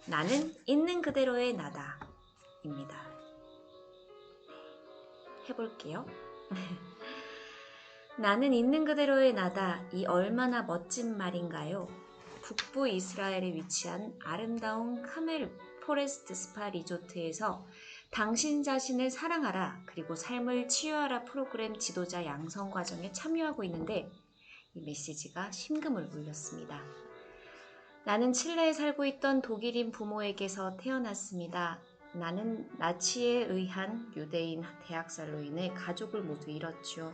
나는 있는 그대로의 나다 입니다. 해볼게요. 나는 있는 그대로의 나다. 이 얼마나 멋진 말인가요? 북부 이스라엘에 위치한 아름다운 카멜 포레스트 스파 리조트에서 당신 자신을 사랑하라 그리고 삶을 치유하라 프로그램 지도자 양성 과정에 참여하고 있는데 이 메시지가 심금을 울렸습니다. 나는 칠레에 살고 있던 독일인 부모에게서 태어났습니다. 나는 나치에 의한 유대인 대학살로 인해 가족을 모두 잃었죠.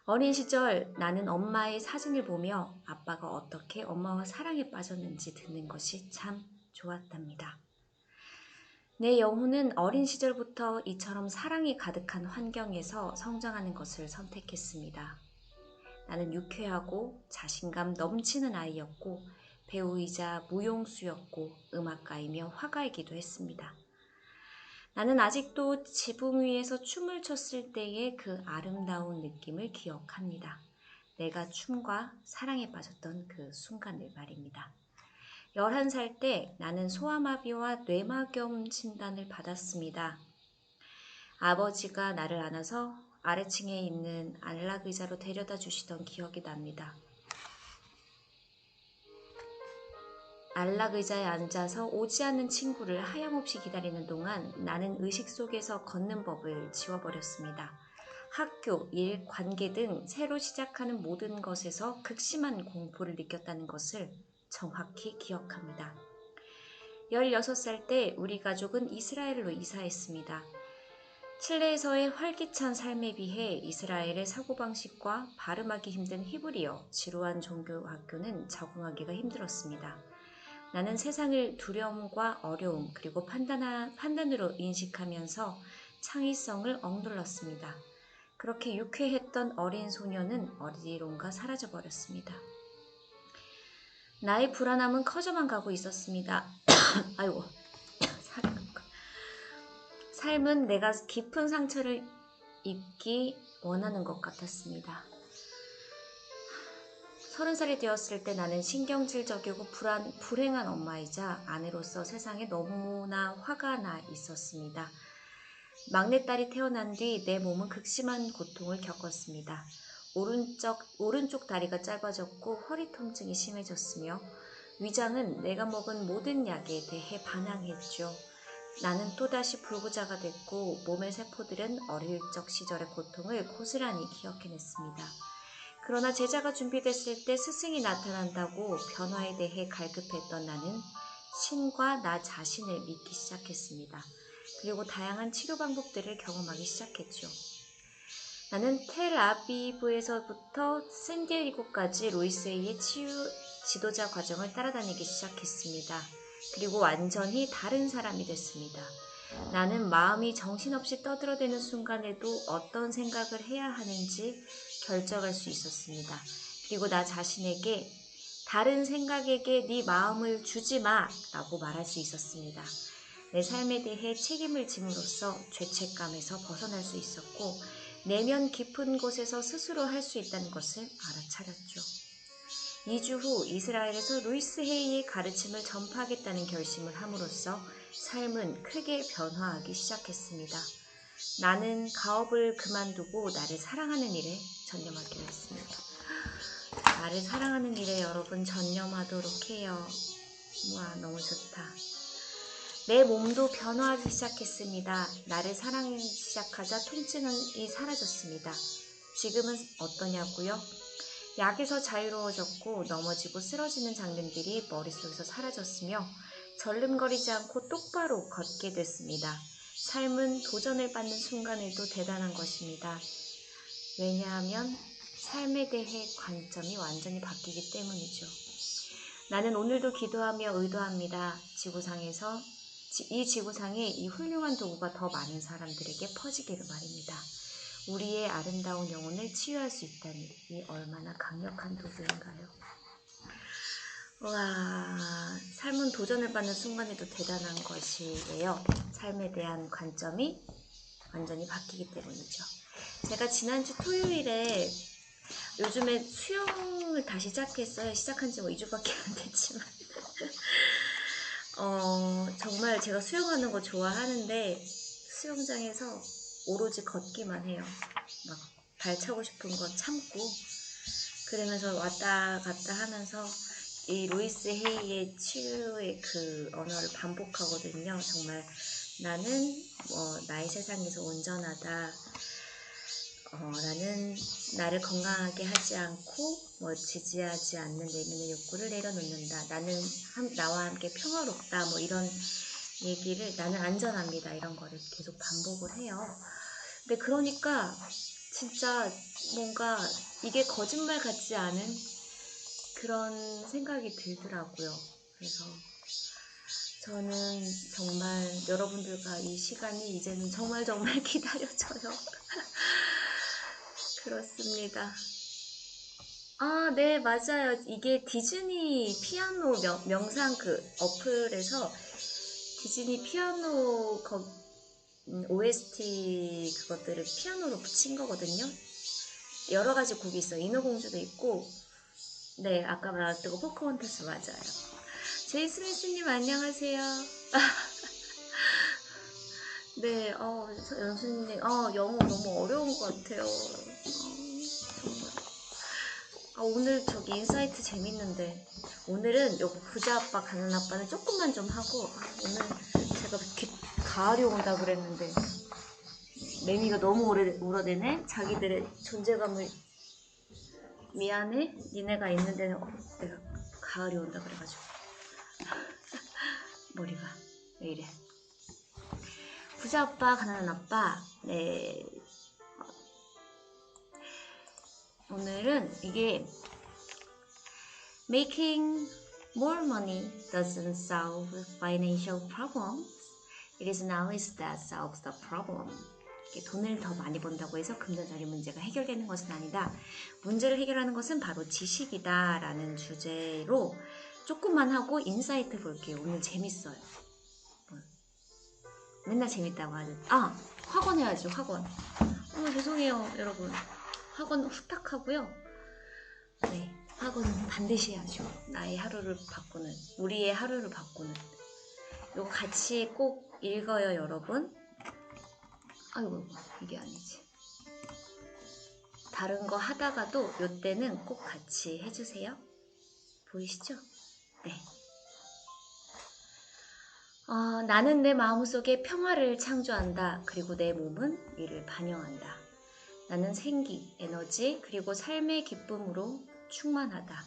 어린 시절 나는 엄마의 사진을 보며 아빠가 어떻게 엄마와 사랑에 빠졌는지 듣는 것이 참 좋았답니다. 내 영혼은 어린 시절부터 이처럼 사랑이 가득한 환경에서 성장하는 것을 선택했습니다. 나는 유쾌하고 자신감 넘치는 아이였고 배우이자 무용수였고 음악가이며 화가이기도 했습니다. 나는 아직도 지붕 위에서 춤을 췄을 때의 그 아름다운 느낌을 기억합니다. 내가 춤과 사랑에 빠졌던 그 순간을 말입니다. 11살 때 나는 소아마비와 뇌막염 진단을 받았습니다. 아버지가 나를 안아서 아래층에 있는 안락의자로 데려다 주시던 기억이 납니다. 안락의자에 앉아서 오지 않는 친구를 하염없이 기다리는 동안 나는 의식 속에서 걷는 법을 지워버렸습니다. 학교, 일, 관계 등 새로 시작하는 모든 것에서 극심한 공포를 느꼈다는 것을 정확히 기억합니다. 16살 때 우리 가족은 이스라엘로 이사했습니다. 칠레에서의 활기찬 삶에 비해 이스라엘의 사고방식과 발음하기 힘든 히브리어, 지루한 종교 학교는 적응하기가 힘들었습니다. 나는 세상을 두려움과 어려움 그리고 판단으로 인식하면서 창의성을 억눌렀습니다. 그렇게 유쾌했던 어린 소녀는 어디론가 사라져버렸습니다. 나의 불안함은 커져만 가고 있었습니다. 아이고, 삶은 내가 깊은 상처를 입기 원하는 것 같았습니다. 30살이 되었을 때 나는 신경질적이고 불행한 엄마이자 아내로서 세상에 너무나 화가 나 있었습니다. 막내딸이 태어난 뒤 내 몸은 극심한 고통을 겪었습니다. 오른쪽 다리가 짧아졌고 허리 통증이 심해졌으며 위장은 내가 먹은 모든 약에 대해 반항했죠. 나는 또다시 불구자가 됐고 몸의 세포들은 어릴 적 시절의 고통을 고스란히 기억해냈습니다. 그러나 제자가 준비됐을 때 스승이 나타난다고 변화에 대해 갈급했던 나는 신과 나 자신을 믿기 시작했습니다. 그리고 다양한 치료 방법들을 경험하기 시작했죠. 나는 텔아비브에서부터 샌디에이고까지 로이스웨이의 치유 지도자 과정을 따라다니기 시작했습니다. 그리고 완전히 다른 사람이 됐습니다. 나는 마음이 정신없이 떠들어대는 순간에도 어떤 생각을 해야 하는지 결정할 수 있었습니다. 그리고 나 자신에게 다른 생각에게 네 마음을 주지 마 라고 말할 수 있었습니다. 내 삶에 대해 책임을 짐으로써 죄책감에서 벗어날 수 있었고 내면 깊은 곳에서 스스로 할 수 있다는 것을 알아차렸죠. 2주 후 이스라엘에서 루이스 헤이의 가르침을 전파하겠다는 결심을 함으로써 삶은 크게 변화하기 시작했습니다. 나는 가업을 그만두고 나를 사랑하는 일에 전념하기로 했습니다. 나를 사랑하는 일에 여러분 전념하도록 해요. 우와, 너무 좋다. 내 몸도 변화하기 시작했습니다. 나를 사랑하기 시작하자 통증이 사라졌습니다. 지금은 어떠냐고요? 약에서 자유로워졌고 넘어지고 쓰러지는 장면들이 머릿속에서 사라졌으며 절름거리지 않고 똑바로 걷게 됐습니다. 삶은 도전을 받는 순간에도 대단한 것입니다. 왜냐하면 삶에 대해 관점이 완전히 바뀌기 때문이죠. 나는 오늘도 기도하며 의도합니다. 이 지구상에 이 훌륭한 도구가 더 많은 사람들에게 퍼지기를 말입니다. 우리의 아름다운 영혼을 치유할 수 있다니 이 얼마나 강력한 도구인가요? 와, 삶은 도전을 받는 순간에도 대단한 것이에요. 삶에 대한 관점이 완전히 바뀌기 때문이죠. 제가 지난주 토요일에 요즘에 수영을 다시 시작했어요. 시작한 지 2주밖에 안 됐지만 정말 제가 수영하는 거 좋아하는데 수영장에서 오로지 걷기만 해요. 막 발차고 싶은 거 참고 그러면서 왔다 갔다 하면서 이 루이스 헤이의 치유의 그 언어를 반복하거든요. 정말 나는 나의 세상에서 온전하다. 나는 나를 건강하게 하지 않고 지지하지 않는 내면의 욕구를 내려놓는다. 나는 나와 함께 평화롭다. 이런 얘기를 나는 안전합니다. 이런 거를 계속 반복을 해요. 근데 그러니까 진짜 뭔가 이게 거짓말 같지 않은 그런 생각이 들더라고요. 그래서 저는 정말 여러분들과 이 시간이 이제는 정말 기다려져요. 그렇습니다. 아, 네, 맞아요. 이게 디즈니 피아노 명상 그 어플에서 디즈니 피아노 OST 그것들을 피아노로 붙인 거거든요. 여러 가지 곡이 있어요. 인어공주도 있고, 네, 아까 말했던 거 포커혼터스 맞아요. 제이 스미스님 안녕하세요. 네, 연수님, 영어 너무 어려운 것 같아요. 정말. 오늘 저기 인사이트 재밌는데, 오늘은 요 부자 아빠, 가난 아빠는 조금만 좀 하고, 오늘 제가 이렇게 가을이 온다 그랬는데, 매미가 너무 울어대네? 자기들의 존재감을, 미안해? 니네가 있는 데는 내가 가을이 온다 그래가지고. 머리가 왜 이래. 부자 아빠, 가난한 아빠. 네. 오늘은 이게 Making more money doesn't solve financial problems. It is knowledge that solves the problem. 돈을 더 많이 번다고 해서 금전적인 문제가 해결되는 것은 아니다. 문제를 해결하는 것은 바로 지식이다 라는 주제로 조금만 하고 인사이트 볼게요. 오늘 재밌어요. 맨날 재밌다고 하는 학원 해야죠. 학원. 죄송해요 여러분. 학원 후딱하고요. 네, 학원 반드시 해야죠. 나의 하루를 바꾸는, 우리의 하루를 바꾸는. 이거 같이 꼭 읽어요 여러분. 아이고 이게 아니지. 다른 거 하다가도 요때는 꼭 같이 해주세요. 보이시죠? 네. 나는 내 마음속에 평화를 창조한다. 그리고 내 몸은 이를 반영한다. 나는 생기, 에너지, 그리고 삶의 기쁨으로 충만하다.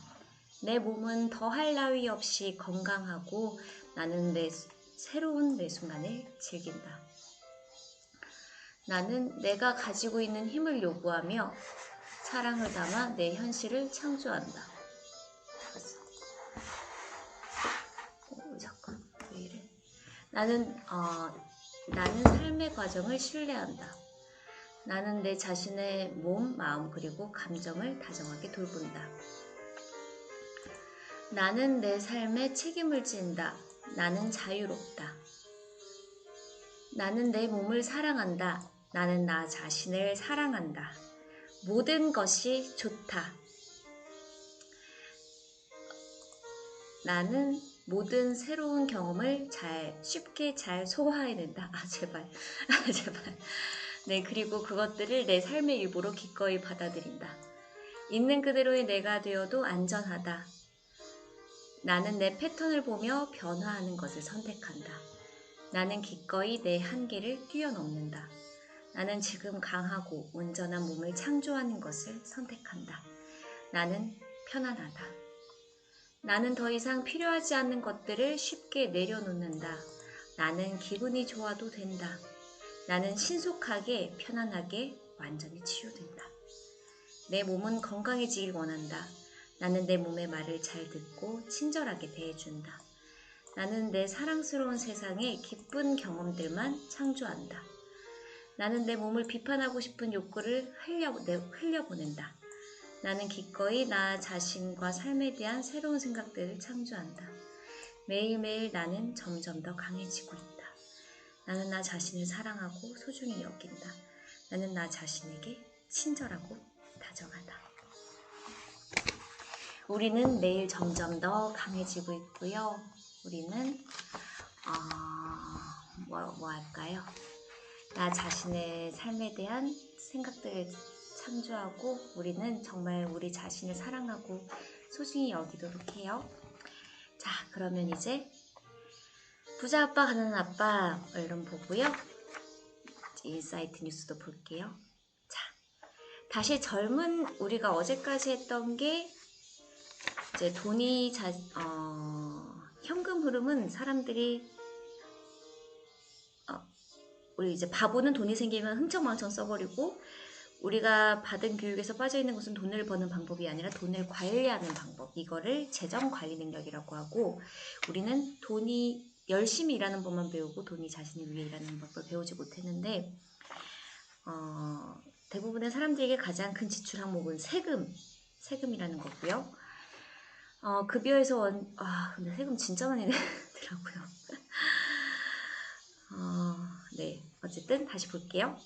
내 몸은 더할 나위 없이 건강하고 나는 새로운 내 순간을 즐긴다. 나는 내가 가지고 있는 힘을 요구하며 사랑을 담아 내 현실을 창조한다. 잠깐 왜 이래? 나는 삶의 과정을 신뢰한다. 나는 내 자신의 몸, 마음 그리고 감정을 다정하게 돌본다. 나는 내 삶에 책임을 진다. 나는 자유롭다. 나는 내 몸을 사랑한다. 나는 나 자신을 사랑한다. 모든 것이 좋다. 나는 모든 새로운 경험을 쉽게 잘 소화해낸다. 제발. 제발. 네, 그리고 그것들을 내 삶의 일부로 기꺼이 받아들인다. 있는 그대로의 내가 되어도 안전하다. 나는 내 패턴을 보며 변화하는 것을 선택한다. 나는 기꺼이 내 한계를 뛰어넘는다. 나는 지금 강하고 온전한 몸을 창조하는 것을 선택한다. 나는 편안하다. 나는 더 이상 필요하지 않는 것들을 쉽게 내려놓는다. 나는 기분이 좋아도 된다. 나는 신속하게, 편안하게, 완전히 치유된다. 내 몸은 건강해지길 원한다. 나는 내 몸의 말을 잘 듣고 친절하게 대해준다. 나는 내 사랑스러운 세상에 기쁜 경험들만 창조한다. 나는 내 몸을 비판하고 싶은 욕구를 흘려보낸다. 나는 기꺼이 나 자신과 삶에 대한 새로운 생각들을 창조한다. 매일매일 나는 점점 더 강해지고 있다. 나는 나 자신을 사랑하고 소중히 여긴다. 나는 나 자신에게 친절하고 다정하다. 우리는 매일 점점 더 강해지고 있고요. 우리는 뭐 할까요? 나 자신의 삶에 대한 생각들을 참조하고 우리는 정말 우리 자신을 사랑하고 소중히 여기도록 해요. 자, 그러면 이제 부자 아빠 가난한 아빠 얼른 보고요. 인사이트 뉴스도 볼게요. 자, 다시 젊은 우리가 어제까지 했던 게 이제 현금 흐름은 사람들이 우리 이제 바보는 돈이 생기면 흥청망청 써버리고 우리가 받은 교육에서 빠져있는 것은 돈을 버는 방법이 아니라 돈을 관리하는 방법, 이거를 재정관리 능력이라고 하고 우리는 돈이 열심히 일하는 법만 배우고 돈이 자신을 위해 일하는 법을 배우지 못했는데 대부분의 사람들에게 가장 큰 지출 항목은 세금이라는 거고요. 급여에서 근데 세금 진짜 많이 내더라고요. 네, 어쨌든 다시 볼게요.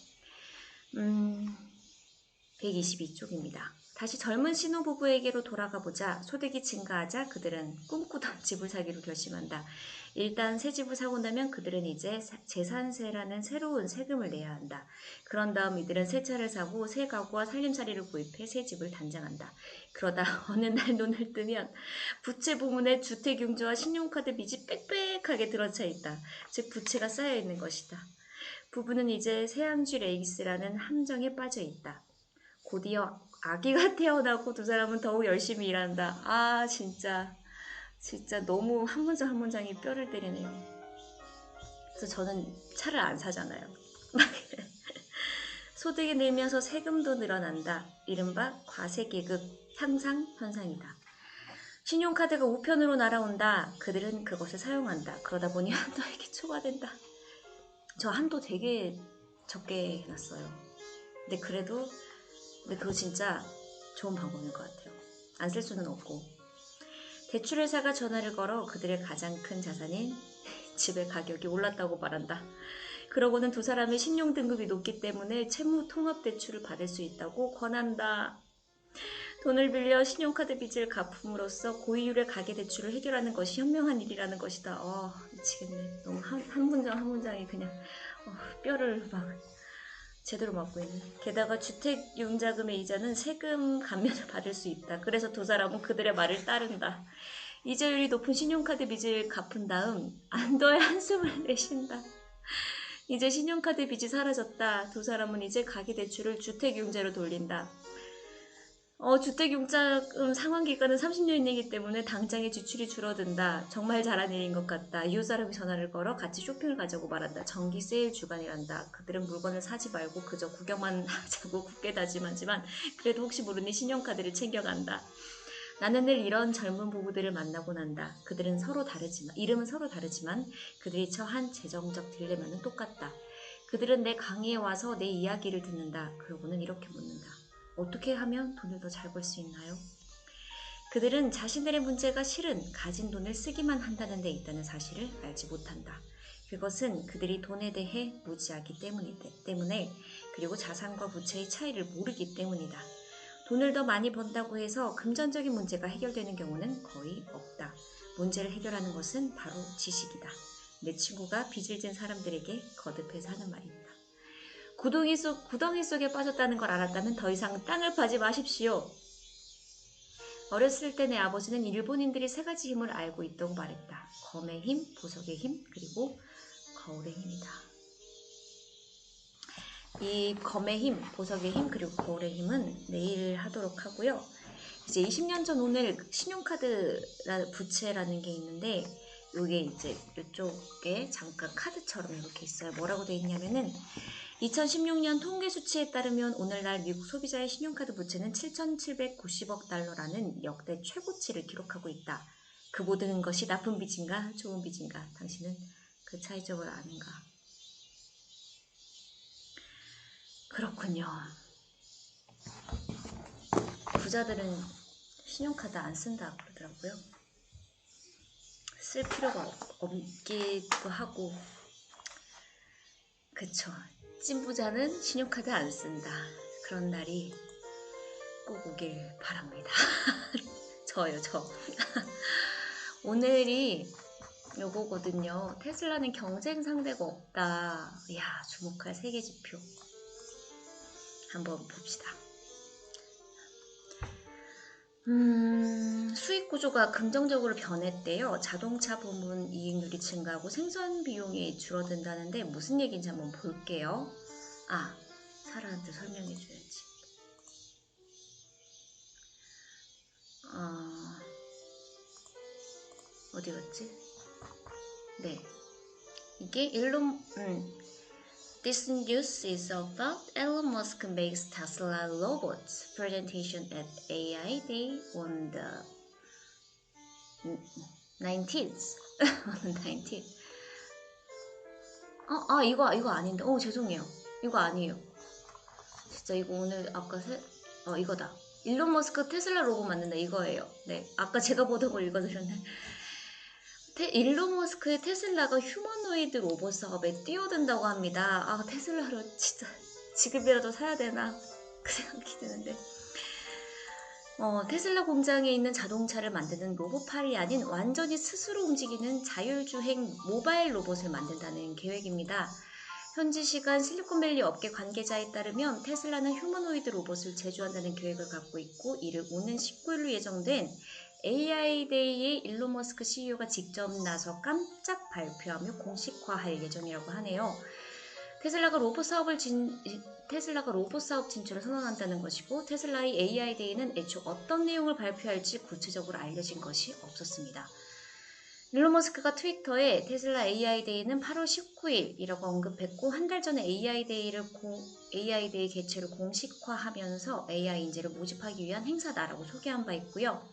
122쪽입니다. 다시 젊은 신혼부부에게로 돌아가보자. 소득이 증가하자 그들은 꿈꾸던 집을 사기로 결심한다. 일단 새 집을 사고 나면 그들은 이제 재산세라는 새로운 세금을 내야 한다. 그런 다음 이들은 새 차를 사고 새 가구와 살림살이를 구입해 새 집을 단장한다. 그러다 어느 날 눈을 뜨면 부채 부문에 주택융자와 신용카드 빚이 빽빽하게 들어차 있다. 즉 부채가 쌓여 있는 것이다. 부부는 이제 새암쥐 레이스라는 함정에 빠져 있다. 곧이어 아기가 태어나고 두 사람은 더욱 열심히 일한다. 진짜 너무 한 문장 한 문장이 뼈를 때리네요. 그래서 저는 차를 안 사잖아요. 소득이 늘면서 세금도 늘어난다. 이른바 과세계급 향상 현상이다. 신용카드가 우편으로 날아온다. 그들은 그것을 사용한다. 그러다 보니 한도에게 초과된다. 저 한도 되게 적게 해놨어요. 근데 그거 진짜 좋은 방법인 것 같아요. 안 쓸 수는 없고. 대출회사가 전화를 걸어 그들의 가장 큰 자산인 집의 가격이 올랐다고 말한다. 그러고는 두 사람의 신용등급이 높기 때문에 채무통합대출을 받을 수 있다고 권한다. 돈을 빌려 신용카드 빚을 갚음으로써 고이율의 가계대출을 해결하는 것이 현명한 일이라는 것이다. 미치겠네. 너무 한 문장 한 문장이 그냥 뼈를 막 제대로 맞고 있네. 게다가 주택융자금의 이자는 세금 감면을 받을 수 있다. 그래서 두 사람은 그들의 말을 따른다. 이자율이 높은 신용카드 빚을 갚은 다음 안도의 한숨을 내쉰다. 이제 신용카드 빚이 사라졌다. 두 사람은 이제 가계대출을 주택융자로 돌린다. 주택융자금 상환기간은 30년이기 때문에 당장의 지출이 줄어든다. 정말 잘한 일인 것 같다. 이웃사람이 전화를 걸어 같이 쇼핑을 가자고 말한다. 정기 세일 주간이란다. 그들은 물건을 사지 말고 그저 구경만 하자고 굳게 다짐하지만 그래도 혹시 모르니 신용카드를 챙겨간다. 나는 늘 이런 젊은 부부들을 만나곤 한다. 이름은 서로 다르지만 그들이 처한 재정적 딜레마는 똑같다. 그들은 내 강의에 와서 내 이야기를 듣는다. 그러고는 이렇게 묻는다. 어떻게 하면 돈을 더 잘 벌 수 있나요? 그들은 자신들의 문제가 실은 가진 돈을 쓰기만 한다는 데 있다는 사실을 알지 못한다. 그것은 그들이 돈에 대해 무지하기 때문에 그리고 자산과 부채의 차이를 모르기 때문이다. 돈을 더 많이 번다고 해서 금전적인 문제가 해결되는 경우는 거의 없다. 문제를 해결하는 것은 바로 지식이다. 내 친구가 빚을 진 사람들에게 거듭해서 하는 말입니다. 구덩이 속에 빠졌다는 걸 알았다면 더 이상 땅을 파지 마십시오. 어렸을 때 내 아버지는 일본인들이 세 가지 힘을 알고 있다고 말했다. 검의 힘, 보석의 힘, 그리고 거울의 힘이다. 이 검의 힘, 보석의 힘, 그리고 거울의 힘은 내일 하도록 하고요. 이제 20년 전 오늘 신용카드 부채라는 게 있는데 이게 이제 이쪽에 잠깐 카드처럼 이렇게 있어요. 뭐라고 되어 있냐면은 2016년 통계 수치에 따르면 오늘날 미국 소비자의 신용카드 부채는 7,790억 달러라는 역대 최고치를 기록하고 있다. 그 모든 것이 나쁜 빚인가 좋은 빚인가? 당신은 그 차이점을 아는가? 그렇군요. 부자들은 신용카드 안 쓴다 그러더라고요. 쓸 필요가 없기도 하고. 그쵸. 찐부자는 신용카드 안 쓴다. 그런 날이 꼭 오길 바랍니다. 저. 오늘이 요거거든요. 테슬라는 경쟁 상대가 없다. 이야, 주목할 세계 지표. 한번 봅시다. 수익 구조가 긍정적으로 변했대요. 자동차 부문 이익률이 증가하고 생산 비용이 줄어든다는데 무슨 얘기인지 한번 볼게요. 아, 사라한테 설명해 줘야지. 어디 갔지? 네. 이게 This news is about Elon Musk makes Tesla robots presentation at AI Day on the 19th. 19th. 이거 아닌데. 죄송해요. 이거 아니에요. 진짜 이거 오늘 아까 이거다. 일론 머스크 테슬라 로봇 만든다 이거예요. 네, 아까 제가 보던 걸 읽어드렸네. 일론 머스크의 테슬라가 휴머노이드 로봇 사업에 뛰어든다고 합니다. 테슬라로 진짜 지금이라도 사야 되나 그 생각이 드는데 테슬라 공장에 있는 자동차를 만드는 로봇팔이 아닌 완전히 스스로 움직이는 자율주행 모바일 로봇을 만든다는 계획입니다. 현지 시간 실리콘밸리 업계 관계자에 따르면 테슬라는 휴머노이드 로봇을 제조한다는 계획을 갖고 있고 이를 오는 19일로 예정된 AI데이에 일론 머스크 CEO가 직접 나서 깜짝 발표하며 공식화할 예정이라고 하네요. 테슬라가 로봇 사업 진출을 선언한다는 것이고 테슬라의 AI데이는 애초 어떤 내용을 발표할지 구체적으로 알려진 것이 없었습니다. 일론 머스크가 트위터에 테슬라 AI데이는 8월 19일이라고 언급했고 한 달 전에 AI데이 개최를 공식화하면서 AI 인재를 모집하기 위한 행사다라고 소개한 바 있고요.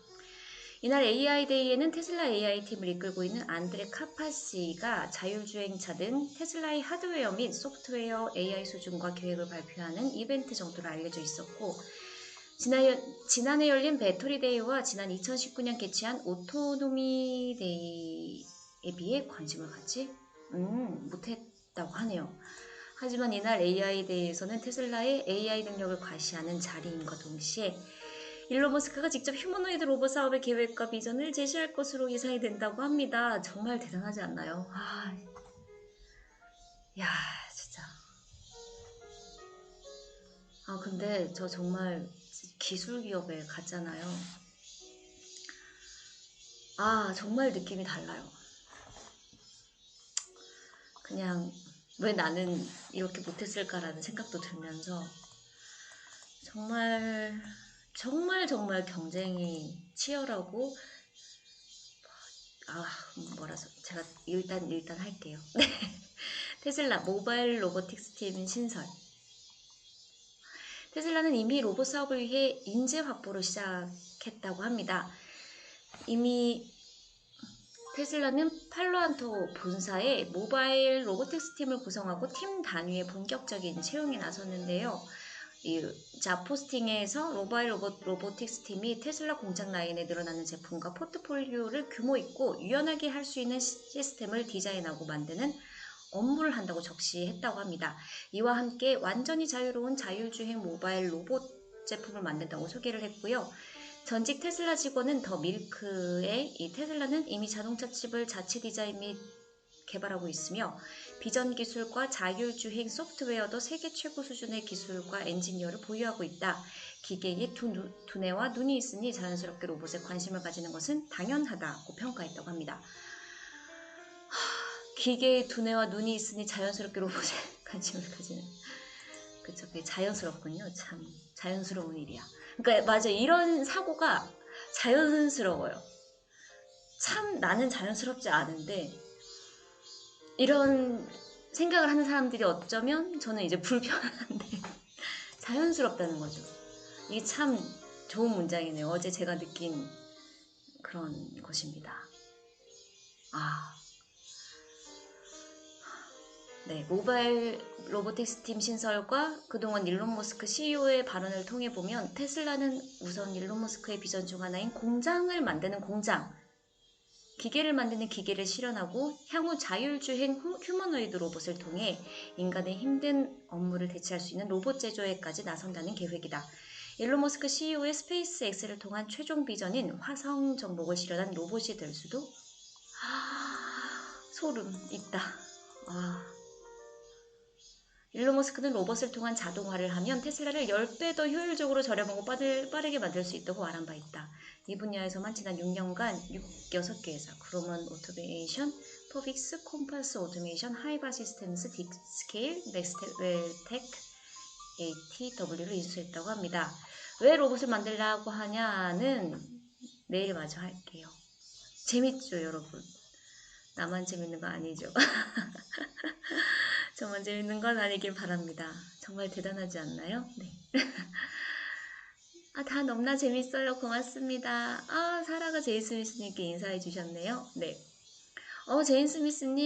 이날 AI데이에는 테슬라 AI팀을 이끌고 있는 안드레 카파시가 자율주행차 등 테슬라의 하드웨어 및 소프트웨어 AI 수준과 계획을 발표하는 이벤트 정도로 알려져 있었고 지난해 열린 배터리데이와 지난 2019년 개최한 오토노미데이에 비해 관심을 갖지 못했다고 하네요. 하지만 이날 AI데이에서는 테슬라의 AI 능력을 과시하는 자리임과 동시에 일론 머스크가 직접 휴머노이드 로봇 사업의 계획과 비전을 제시할 것으로 예상이 된다고 합니다. 정말 대단하지 않나요? 야, 진짜. 근데 저 정말 기술 기업에 갔잖아요. 정말 느낌이 달라요. 그냥 왜 나는 이렇게 못했을까라는 생각도 들면서 정말 경쟁이 치열하고 제가 일단 할게요. 테슬라 모바일 로보틱스 팀 신설. 테슬라는 이미 로봇 사업을 위해 인재 확보를 시작했다고 합니다. 이미 테슬라는 팔로알토 본사에 모바일 로보틱스 팀을 구성하고 팀 단위의 본격적인 채용에 나섰는데요. 이 자포스팅에서 모바일 로보틱스 팀이 테슬라 공장 라인에 늘어나는 제품과 포트폴리오를 규모 있고 유연하게 할 수 있는 시스템을 디자인하고 만드는 업무를 한다고 적시했다고 합니다. 이와 함께 완전히 자유로운 자율주행 모바일 로봇 제품을 만든다고 소개를 했고요. 전직 테슬라 직원은 더 밀크에 이 테슬라는 이미 자동차 칩을 자체 디자인 및 개발하고 있으며 비전 기술과 자율주행 소프트웨어도 세계 최고 수준의 기술과 엔지니어를 보유하고 있다. 기계에 두뇌와 눈이 있으니 자연스럽게 로봇에 관심을 가지는 것은 당연하다고 평가했다고 합니다. 기계에 두뇌와 눈이 있으니 자연스럽게 로봇에 관심을 가지는. 그쵸, 그게 자연스럽군요. 참 자연스러운 일이야. 그러니까 맞아, 이런 사고가 자연스러워요. 참 나는 자연스럽지 않은데 이런 생각을 하는 사람들이 어쩌면 저는 이제 불편한데 자연스럽다는 거죠. 이게 참 좋은 문장이네요. 어제 제가 느낀 그런 것입니다. 네, 모바일 로보틱스 팀 신설과 그동안 일론 머스크 CEO의 발언을 통해 보면 테슬라는 우선 일론 머스크의 비전 중 하나인 공장을 만드는 공장, 기계를 만드는 기계를 실현하고 향후 자율주행 휴머노이드 로봇을 통해 인간의 힘든 업무를 대체할 수 있는 로봇 제조에까지 나선다는 계획이다. 일론 머스크 CEO의 스페이스 X를 통한 최종 비전인 화성 정복을 실현한 로봇이 될 수도 소름 있다. 와. 일론 머스크는 로봇을 통한 자동화를 하면 테슬라를 10배 더 효율적으로 저렴하고 빠르게 만들 수 있다고 말한 바 있다. 이 분야에서만 지난 6년간 6개 회사, 그로먼 오토메이션, 퍼빅스, 콤파스 오토메이션, 하이바 시스템스, 딕스케일, 넥스트웰텍, ATW를 인수했다고 합니다. 왜 로봇을 만들려고 하냐는 내일 마저 할게요. 재밌죠, 여러분? 나만 재밌는 거 아니죠? 저만 재밌는 건 아니길 바랍니다. 정말 대단하지 않나요? 네. 다 너무나 재밌어요. 고맙습니다. 사라가 제인 스미스님께 인사해 주셨네요. 네. 제인 스미스님.